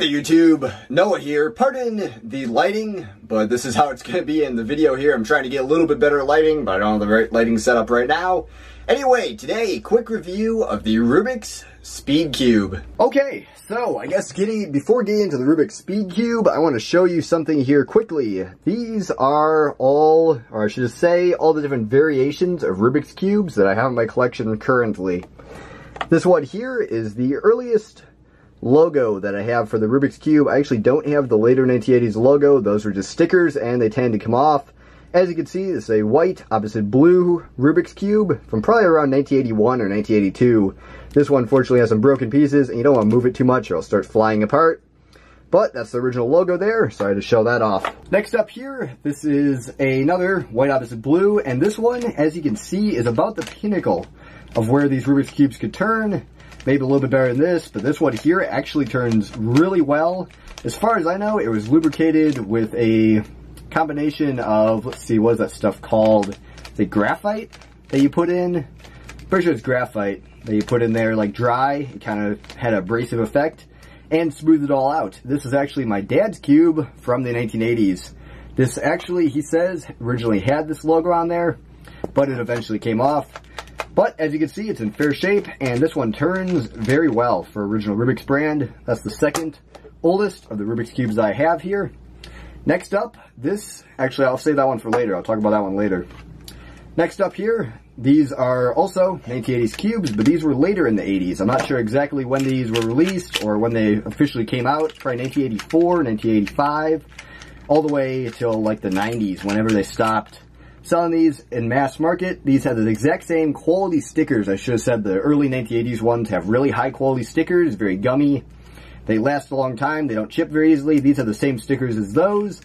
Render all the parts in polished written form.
there, YouTube. Noah here. Pardon the lighting, but this is how it's going to be in the video here. I'm trying to get a little bit better lighting, but I don't have the right lighting set up right now. Anyway, today, quick review of the Rubik's Speed Cube. Okay, so I guess before getting into the Rubik's Speed Cube, I want to show you something here quickly. These are all, or I should say, all the different variations of Rubik's Cubes that I have in my collection currently. This one here is the earliest logo that I have for the Rubik's Cube. I actually don't have the later 1980s logo. Those were just stickers and they tend to come off. As you can see, this is a white opposite blue Rubik's Cube from probably around 1981 or 1982. This one unfortunately has some broken pieces and you don't want to move it too much or it'll start flying apart. But that's the original logo there, so I had to show that off. Next up here, this is another white opposite blue, and this one, as you can see, is about the pinnacle of where these Rubik's Cubes could turn. Maybe a little bit better than this, but this one here actually turns really well. As far as I know, it was lubricated with a combination of, let's see, what is that stuff called? Is it graphite that you put in? Pretty sure it's graphite that you put in there, like dry. It kind of had an abrasive effect and smoothed it all out. This is actually my dad's cube from the 1980s. This actually, he says, originally had this logo on there, but it eventually came off. But as you can see, it's in fair shape, and this one turns very well for original Rubik's brand. That's the second oldest of the Rubik's Cubes I have here. Next up, actually I'll save that one for later. I'll talk about that one later. Next up here, these are also 1980s cubes, but these were later in the 80s. I'm not sure exactly when these were released or when they officially came out. Probably 1984, 1985, all the way till like the 90s, whenever they stopped selling these in mass market. These have the exact same quality stickers. I should have said the early 1980s ones have really high quality stickers, very gummy. They last a long time, they don't chip very easily. These have the same stickers as those,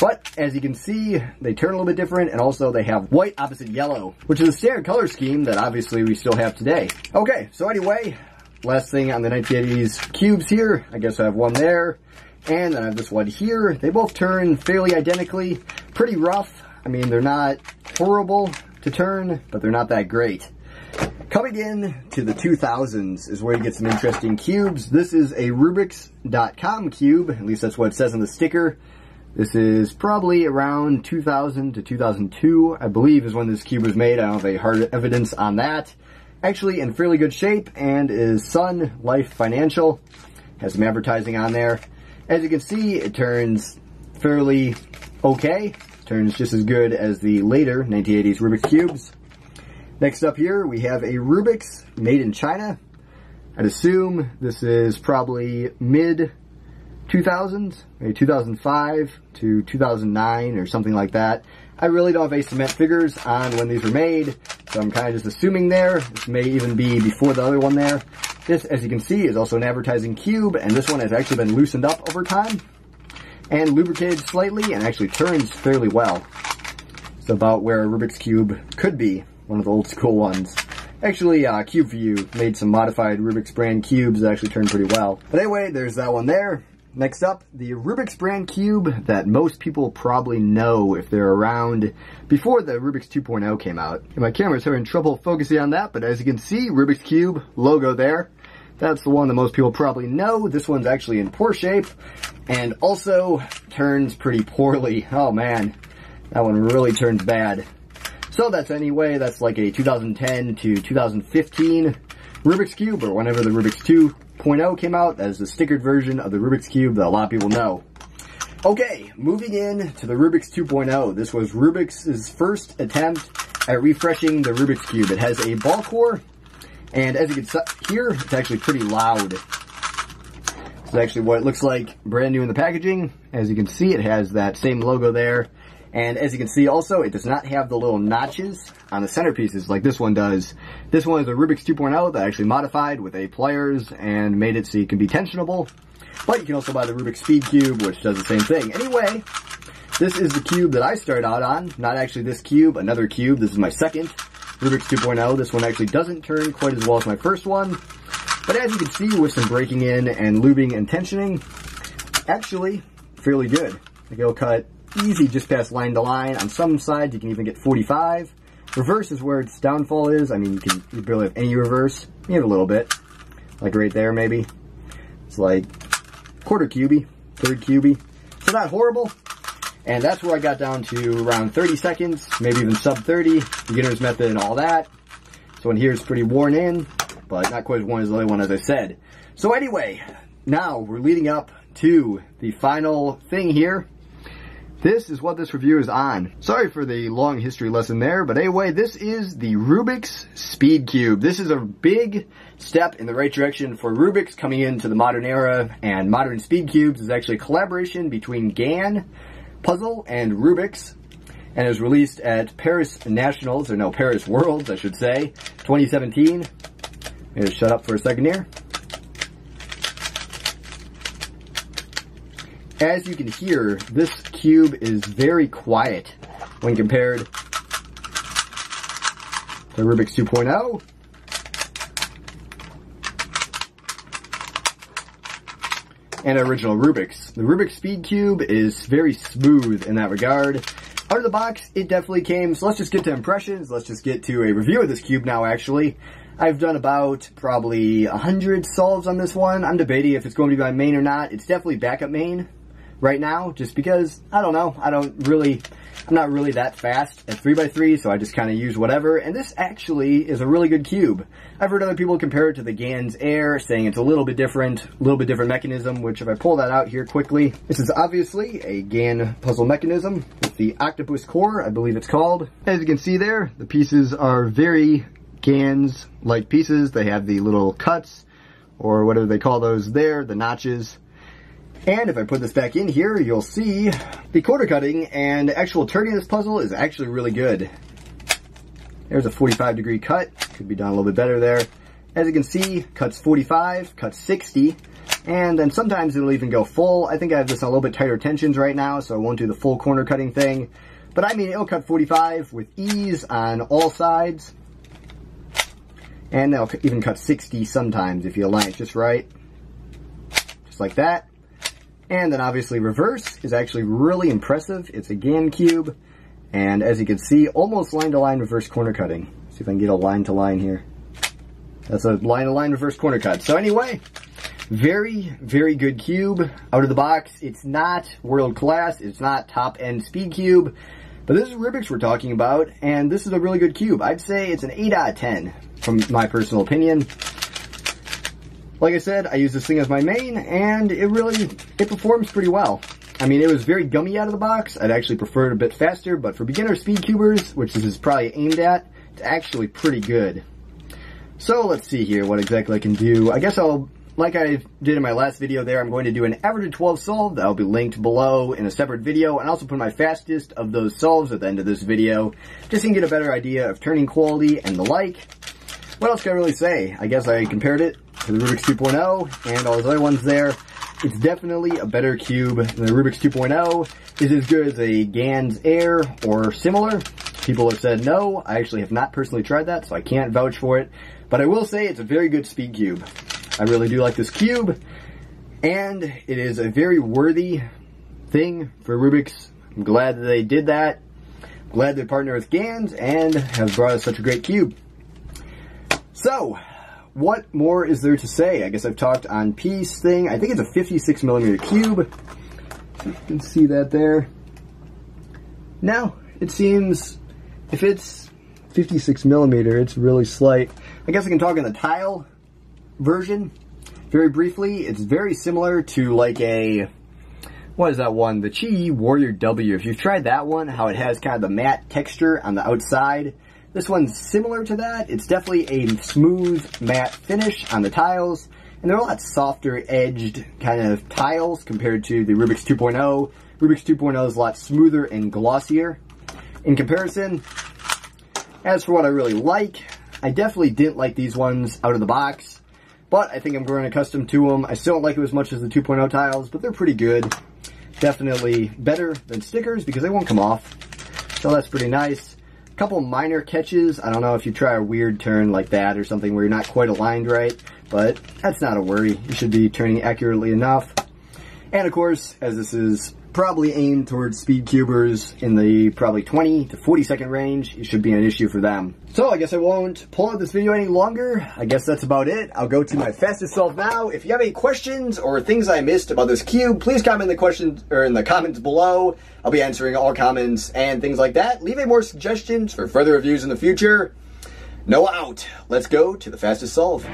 but as you can see, they turn a little bit different, and also they have white opposite yellow, which is a standard color scheme that obviously we still have today. Okay, so anyway, last thing on the 1980s cubes here, I guess I have one there, and then I have this one here. They both turn fairly identically, pretty rough. I mean, they're not horrible to turn, but they're not that great. Coming in to the 2000s is where you get some interesting cubes. This is a Rubix.com cube, at least that's what it says on the sticker. This is probably around 2000 to 2002, I believe, is when this cube was made. I don't have any hard evidence on that. Actually in fairly good shape, and is Sun Life Financial. Has some advertising on there. As you can see, it turns fairly okay. Turns just as good as the later 1980s Rubik's Cubes. Next up here, we have a Rubik's made in China. I'd assume this is probably mid-2000s, maybe 2005 to 2009 or something like that. I really don't have any cement figures on when these were made, so I'm kind of just assuming there. This may even be before the other one there. This, as you can see, is also an advertising cube, and this one has actually been loosened up over time and lubricated slightly, and actually turns fairly well. It's about where a Rubik's Cube could be, one of the old school ones. Actually, CubeView made some modified Rubik's brand cubes that actually turn pretty well. But anyway, there's that one there. Next up, the Rubik's brand cube that most people probably know if they're around before the Rubik's 2.0 came out. My camera's having trouble focusing on that, but as you can see, Rubik's Cube logo there. That's the one that most people probably know. This one's actually in poor shape and also turns pretty poorly. Oh man, that one really turns bad. So that's like a 2010 to 2015 Rubik's Cube, or whenever the Rubik's 2.0 came out. That is the stickered version of the Rubik's Cube that a lot of people know. Okay, moving in to the Rubik's 2.0. This was Rubik's first attempt at refreshing the Rubik's Cube. It has a ball core, and as you can hear, it's actually pretty loud. This is actually what it looks like brand new in the packaging. As you can see, it has that same logo there. And as you can see also, it does not have the little notches on the centerpieces like this one does. This one is a Rubik's 2.0 that I actually modified with pliers and made it so you can be tensionable. But you can also buy the Rubik's Speed Cube, which does the same thing. Anyway, this is the cube that I started out on. Not actually this cube, another cube. This is my second Rubik's 2.0. This one actually doesn't turn quite as well as my first one. But as you can see, with some breaking in and lubing and tensioning, actually fairly good. Like it'll cut easy just past line to line. On some sides, you can even get 45. Reverse is where its downfall is. I mean, you barely have any reverse. You have a little bit. Like right there, maybe. It's like quarter cubey, third cubey. So not horrible. And that's where I got down to around 30 seconds, maybe even sub 30, beginner's method and all that. So one here is pretty worn in, but not quite as worn as the other one, as I said. So anyway, now we're leading up to the final thing here. This is what this review is on. Sorry for the long history lesson there, but anyway, this is the Rubik's Speed Cube. This is a big step in the right direction for Rubik's coming into the modern era, and modern speed cubes is actually a collaboration between GAN Puzzle and Rubik's, and it was released at Paris Nationals, or no, Paris Worlds, I should say, 2017. I'm gonna shut up for a second here. As you can hear, this cube is very quiet when compared to Rubik's 2.0. And original Rubik's. The Rubik's Speed Cube is very smooth in that regard. Out of the box, it definitely came, so let's just get to impressions. Let's just get to a review of this cube now, actually. I've done about probably 100 solves on this one. I'm debating if it's going to be my main or not. It's definitely backup main right now, just because, I don't know, I'm not really that fast at 3x3, so I just kind of use whatever, and this actually is a really good cube. I've heard other people compare it to the GAN's Air, saying it's a little bit different mechanism, which if I pull that out here quickly, this is obviously a GAN puzzle mechanism with the octopus core, I believe it's called. As you can see there, the pieces are very GAN's-like pieces. They have the little cuts, or whatever they call those there, the notches. And if I put this back in here, you'll see the quarter cutting and actual turning of this puzzle is actually really good. There's a 45-degree cut. Could be done a little bit better there. As you can see, cuts 45, cuts 60, and then sometimes it'll even go full. I think I have this on a little bit tighter tensions right now, so I won't do the full corner cutting thing. But I mean, it'll cut 45 with ease on all sides. And they'll even cut 60 sometimes if you align it just right. Just like that. And then obviously reverse is actually really impressive. It's a GAN cube. And as you can see, almost line-to-line reverse corner cutting. See if I can get a line-to-line here. That's a line-to-line reverse corner cut. So anyway, very, very good cube. Out of the box, it's not world class. It's not top-end speed cube. But this is Rubik's we're talking about. And this is a really good cube. I'd say it's an 8 out of 10 from my personal opinion. Like I said, I use this thing as my main, and it performs pretty well. I mean, it was very gummy out of the box. I'd actually prefer it a bit faster, but for beginner speed cubers, which this is probably aimed at, it's actually pretty good. So let's see here what exactly I can do. I guess like I did in my last video there, I'm going to do an average of 12 solve. That'll be linked below in a separate video, and also put my fastest of those solves at the end of this video, just so you can get a better idea of turning quality and the like. What else can I really say? I guess I compared it to the Rubik's 2.0 and all those other ones there. It's definitely a better cube than the Rubik's 2.0. Is it as good as a GAN's Air or similar? People have said no. I actually have not personally tried that, so I can't vouch for it. But I will say it's a very good speed cube. I really do like this cube, and it is a very worthy thing for Rubik's. I'm glad that they did that. I'm glad they partnered with GAN's and have brought us such a great cube. So, what more is there to say? I guess I've talked on piece thing. I think it's a 56mm cube. You can see that there. Now, it seems if it's 56mm, it's really slight. I guess I can talk on the tile version very briefly. It's very similar to like a, what is that one? The Chi Warrior W. If you've tried that one, how it has kind of the matte texture on the outside. This one's similar to that. It's definitely a smooth matte finish on the tiles, and they're a lot softer edged kind of tiles compared to the Rubik's 2.0. Rubik's 2.0 is a lot smoother and glossier in comparison. As for what I really like, I definitely didn't like these ones out of the box, but I think I'm growing accustomed to them. I still don't like them as much as the 2.0 tiles, but they're pretty good. Definitely better than stickers because they won't come off, so that's pretty nice. Couple minor catches. I don't know if you try a weird turn like that or something where you're not quite aligned right, but that's not a worry. You should be turning accurately enough. And of course, as this is probably aimed towards speed cubers in the probably 20 to 40 second range. It should be an issue for them. So I guess I won't pull out this video any longer. I guess that's about it. I'll go to my fastest solve now. If you have any questions or things I missed about this cube, please comment in the questions or in the comments below. I'll be answering all comments and things like that. Leave any more suggestions for further reviews in the future. Noah out. Let's go to the fastest solve.